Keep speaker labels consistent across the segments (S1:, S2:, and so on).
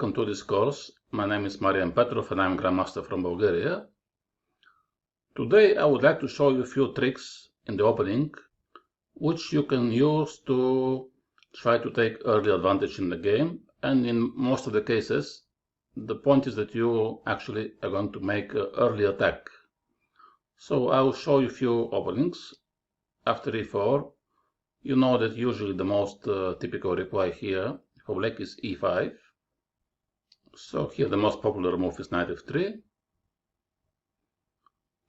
S1: welcome to this course. My name is Marian Petrov and I'm Grandmaster from Bulgaria. Today I would like to show you a few tricks in the opening which you can use to try to take early advantage in the game, and in most of the cases the point is that you actually are going to make an early attack. So I will show you a few openings. After e4, you know that usually the most typical reply here for black is e5. So here the most popular move is knight f3,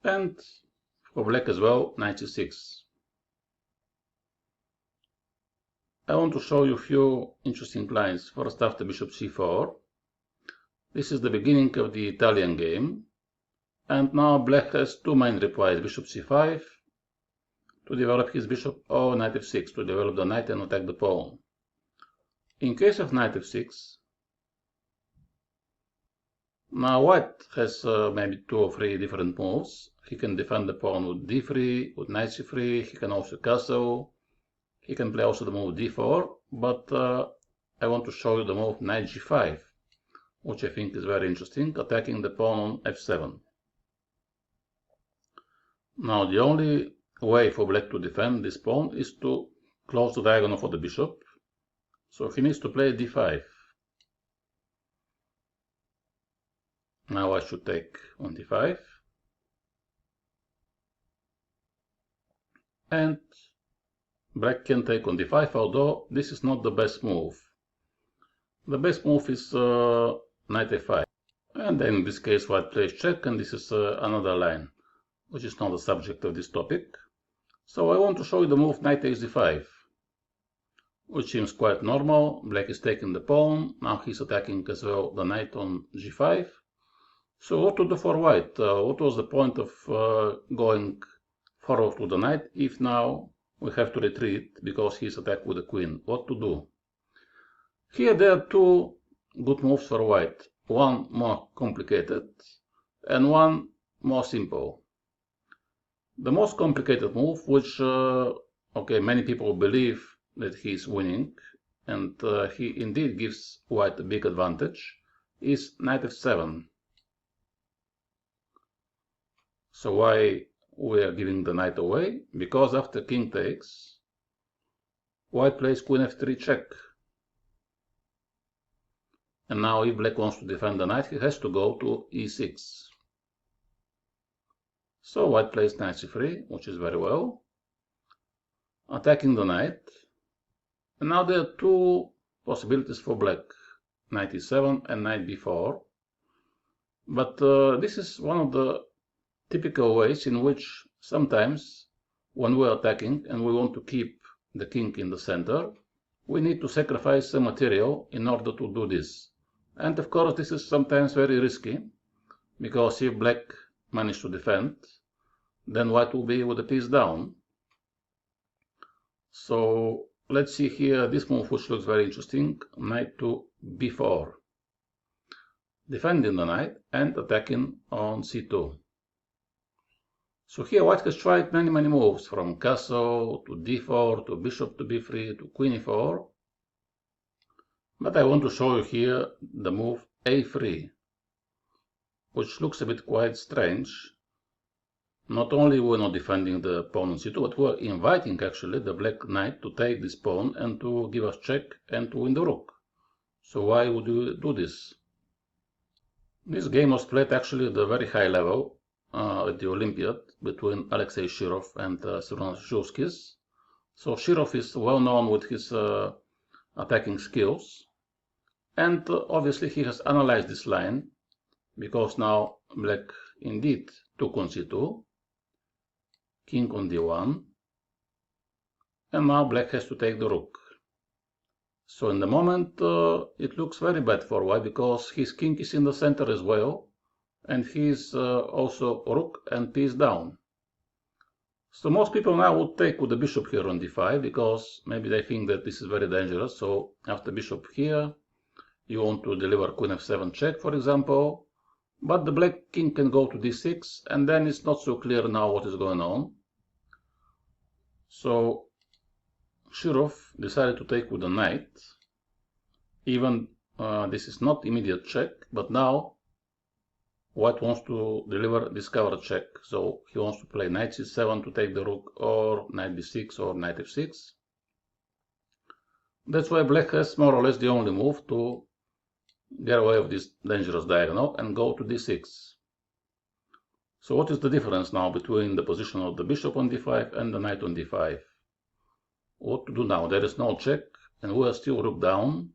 S1: and for black as well, knight c6. I want to show you a few interesting lines. First, after bishop c4. This is the beginning of the Italian game, and now black has two main replies, bishop c5 to develop his bishop, or knight f6 to develop the knight and attack the pawn. In case of knight f6, now white has maybe two or three different moves. He can defend the pawn with d3, with knight c3, he can also castle, he can play also the move d4, but I want to show you the move knight g5, which I think is very interesting, attacking the pawn on f7. Now the only way for black to defend this pawn is to close the diagonal for the bishop, so he needs to play d5. Now I should take on d5, and black can take on d5, although this is not the best move. The best move is knight a5, and then in this case white plays check, and this is another line which is not the subject of this topic. So I want to show you the move knight takes d5, which seems quite normal. Black is taking the pawn, now he's attacking as well the knight on g5. So what to do for white? What was the point of going forward to the knight if now we have to retreat because he's attacked with the queen? What to do? Here there are two good moves for white, one more complicated and one more simple. The most complicated move, which many people believe that he is winning, and he indeed gives white a big advantage, is knight f7. So why we are giving the knight away? Because after king takes, white plays queen f3 check. And now if black wants to defend the knight, he has to go to e6. So white plays knight c3, which is very well, attacking the knight. And now there are two possibilities for black, knight e7 and knight b4. But this is one of the typical ways in which sometimes when we are attacking and we want to keep the king in the center, we need to sacrifice some material in order to do this. And of course this is sometimes very risky, because if black manages to defend, then white will be with the piece down. So let's see here this move, which looks very interesting, knight to b4, defending the knight and attacking on c2. So here white has tried many moves, from castle to d4 to bishop to b3 to queen e4, but I want to show you here the move a3, which looks a bit quite strange. Not only we're not defending the pawn on c2, but we're inviting actually the black knight to take this pawn and to give us check and to win the rook. So why would you do this? This game was played actually at a very high level at the Olympiad between Alexei Shirov and Szymanowski's. So Shirov is well known with his attacking skills, and obviously he has analyzed this line, because now black indeed took on c2, king on d1, and now black has to take the rook. So in the moment it looks very bad for white, because his king is in the center as well, and he's also rook and piece down. So most people now would take with the bishop here on d5, because maybe they think that this is very dangerous. So after bishop here, you want to deliver queen f7 check, for example, but the black king can go to d6, and then it's not so clear now what is going on. So Shirov decided to take with the knight, even this is not immediate check, but now white wants to deliver discovered check. So he wants to play knight c7 to take the rook, or knight b6 or knight f6. That's why black has more or less the only move to get away with this dangerous diagonal and go to d6. So what is the difference now between the position of the bishop on d5 and the knight on d5? What to do now? There is no check and we are still rook down,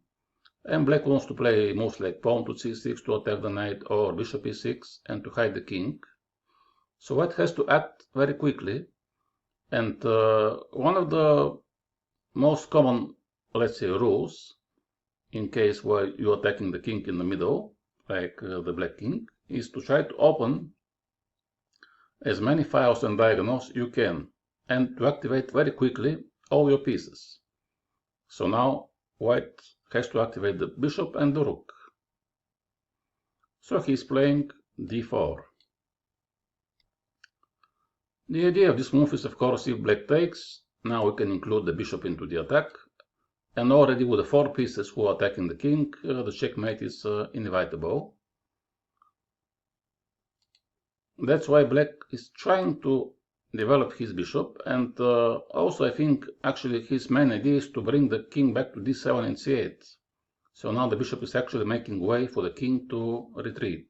S1: and black wants to play moves like pawn to c6 to attack the knight, or bishop e6 and to hide the king. So white has to act very quickly, and one of the most common, let's say, rules in case where you're attacking the king in the middle, like the black king, is to try to open as many files and diagonals you can, and to activate very quickly all your pieces. So now white has to activate the bishop and the rook. So he's playing d4. The idea of this move is, of course, if black takes, now we can include the bishop into the attack, and already with the 4 pieces who are attacking the king, the checkmate is inevitable. That's why black is trying to develop his bishop, and also I think actually his main idea is to bring the king back to d7 and c8. So now the bishop is actually making way for the king to retreat.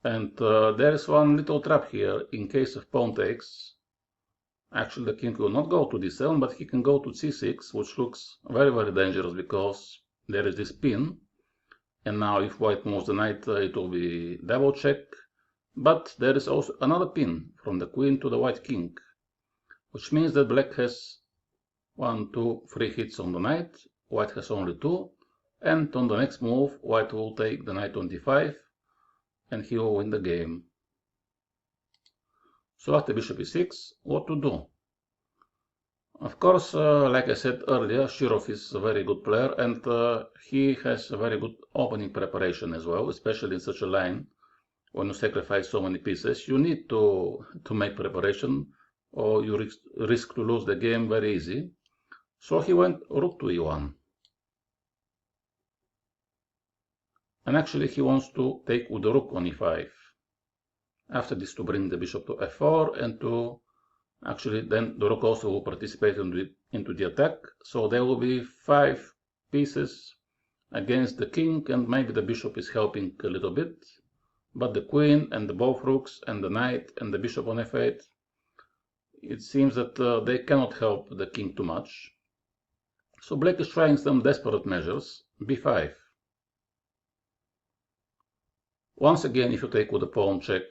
S1: And there is one little trap here. In case of pawn takes, actually the king will not go to d7, but he can go to c6, which looks very, very dangerous because there is this pin. And now if white moves the knight, it will be double check. But there is also another pin from the queen to the white king, which means that black has 1, 2, 3 hits on the knight, white has only 2, and on the next move white will take the knight on d5 and he will win the game. So after bishop e6, what to do? Of course, like I said earlier, Shirov is a very good player, and he has a very good opening preparation as well, especially in such a line. When you sacrifice so many pieces, you need to make preparation, or you risk to lose the game very easy. So he went rook to e1. And actually he wants to take with the rook on e5. After this, to bring the bishop to f4, and to actually then the rook also will participate into the attack. So there will be 5 pieces against the king, and maybe the bishop is helping a little bit. But the queen and the both rooks and the knight and the bishop on f8, it seems that they cannot help the king too much. So black is trying some desperate measures. b5. Once again, if you take with the pawn check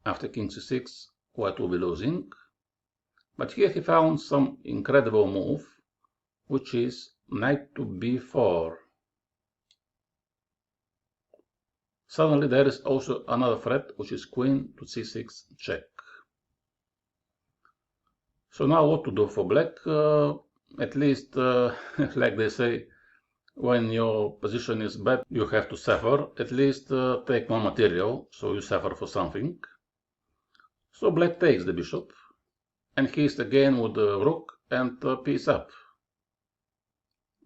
S1: after king c6, white will be losing. But here he found some incredible move, which is knight to b4. Suddenly there is also another threat, which is queen to c6 check. So now what to do for black? At least, like they say, when your position is bad, you have to suffer. At least take more material, so you suffer for something. So black takes the bishop, and he is again with the rook and piece up.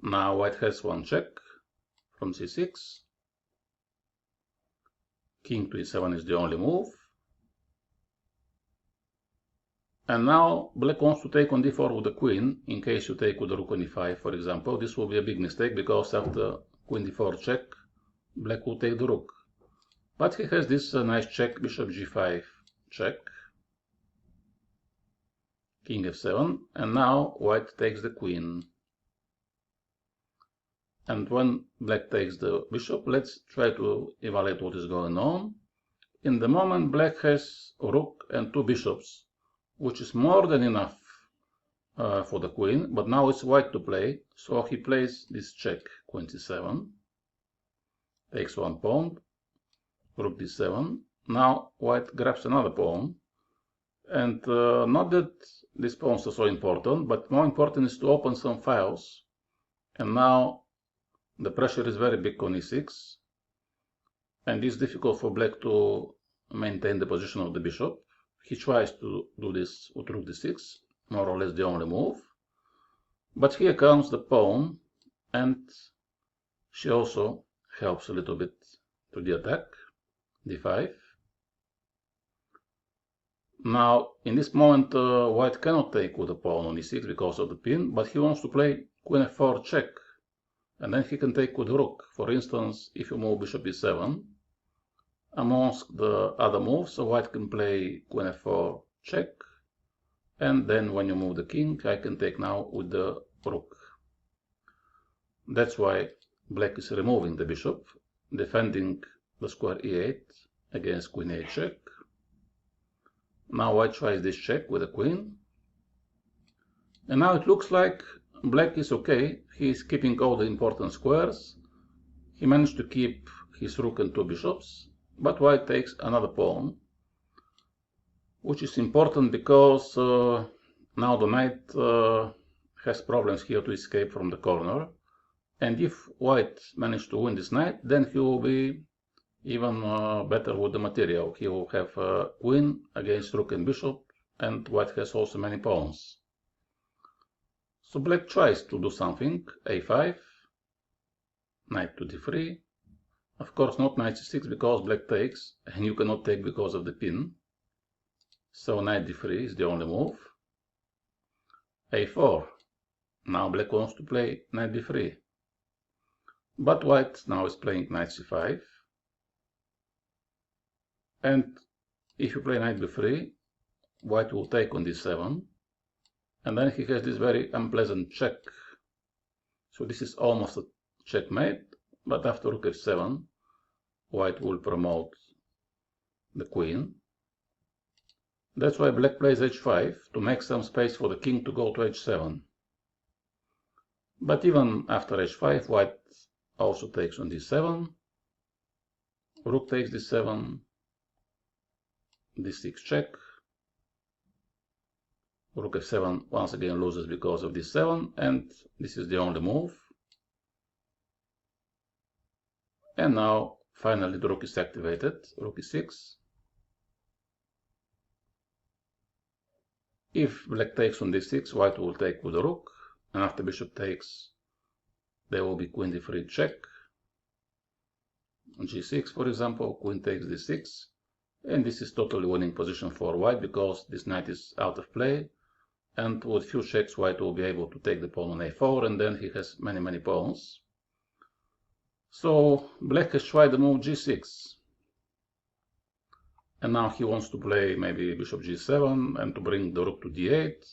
S1: Now white has one check from c6. King to e7 is the only move. And now black wants to take on d4 with the queen, in case you take with the rook on e5, for example. This will be a big mistake, because after queen d4 check, black will take the rook. But he has this nice check, bishop g5 check, king f7, and now white takes the queen. And when black takes the bishop, let's try to evaluate what is going on. In the moment, black has a rook and 2 bishops, which is more than enough for the queen, but now it's white to play, so he plays this check, queen c7, takes one pawn, rook d7. Now white grabs another pawn, and not that these pawns are so important, but more important is to open some files. And now the pressure is very big on e6, and it's difficult for black to maintain the position of the bishop. He tries to do this with rook d6, more or less the only move. But here comes the pawn, and She also helps a little bit to the attack, d5. Now, in this moment, white cannot take with the pawn on e6 because of the pin, but he wants to play queen f4 check, and then he can take with the rook. For instance, if you move bishop e7, amongst the other moves, white can play queen f4 check, and then when you move the king, I can take now with the rook. That's why black is removing the bishop, defending the square e8 against queen a8 check. Now white tries this check with the queen. And now it looks like black is okay. He is keeping all the important squares. He managed to keep his rook and two bishops, but white takes another pawn, which is important because now the knight has problems here to escape from the corner. And if white managed to win this knight, then he will be even better with the material. He will have queen against rook and bishop, and white has also many pawns. So black tries to do something, a5, knight to d3. Of course not knight c6 because black takes, and you cannot take because of the pin. So knight d3 is the only move. a4. Now black wants to play knight d3. But white now is playing knight c5. And if you play knight b3, white will take on d7. And then he has this very unpleasant check. So this is almost a checkmate, but after rook f7, white will promote the queen. That's why black plays h5 to make some space for the king to go to h7. But even after h5, white also takes on d7. Rook takes d7, d6 check. Rook f7 once again loses because of d7, and this is the only move. And now finally the rook is activated, rook e6. If black takes on d6, white will take with the rook, and after bishop takes, there will be queen d3 check. On g6, for example, queen takes d6, and this is totally winning position for white because this knight is out of play. And with few checks, white will be able to take the pawn on a4, and then he has many pawns. So black has tried the move g6. And now he wants to play maybe bishop g7 and to bring the rook to d8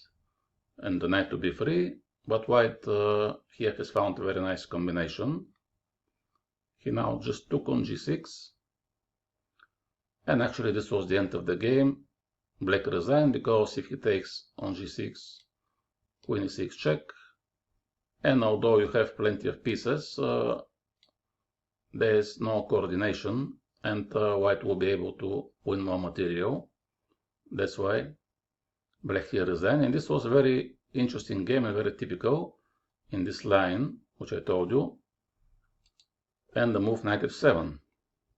S1: and the knight to b3. But white here has found a very nice combination. He now just took on g6. And actually this was the end of the game. Black resigned because if he takes on g6, queen e6 check, and although you have plenty of pieces, there is no coordination, and white will be able to win more material. That's why black here resigned, and this was a very interesting game and very typical in this line, which I told you, and the move knight f7.